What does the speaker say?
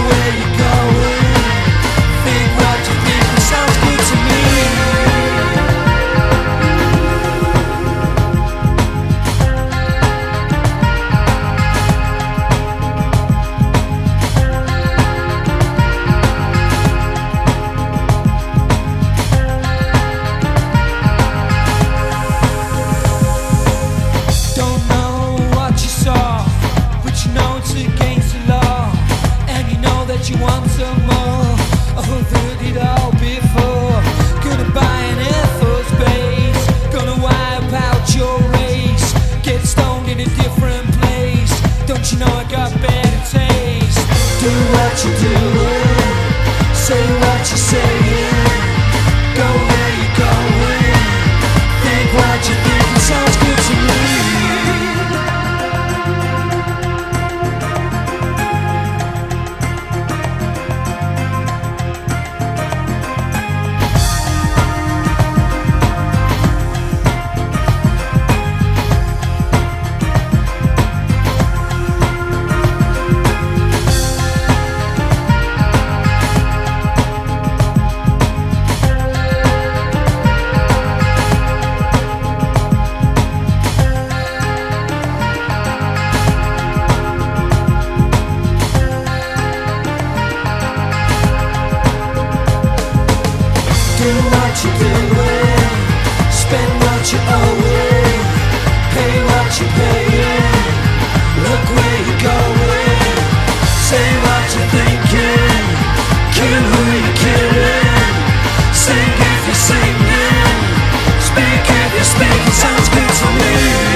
where you going, think what you think, it sounds good to me. Don't know what you saw, but you know it's against the law, and you know that you want some more. Oh, heard it all before. Gonna buy an Air Force base, gonna wipe out your race, get stoned in a different place. Don't you know I got better taste? Do what you're doing, say what you're saying, go where you're going, think what you think, it sounds good to me. Do what you're doing, spend what you're owing, pay what you're paying, look where you're going, say what you're thinking, kill who you're killing, sing if you're singing, speak if you're speaking, sounds good to me.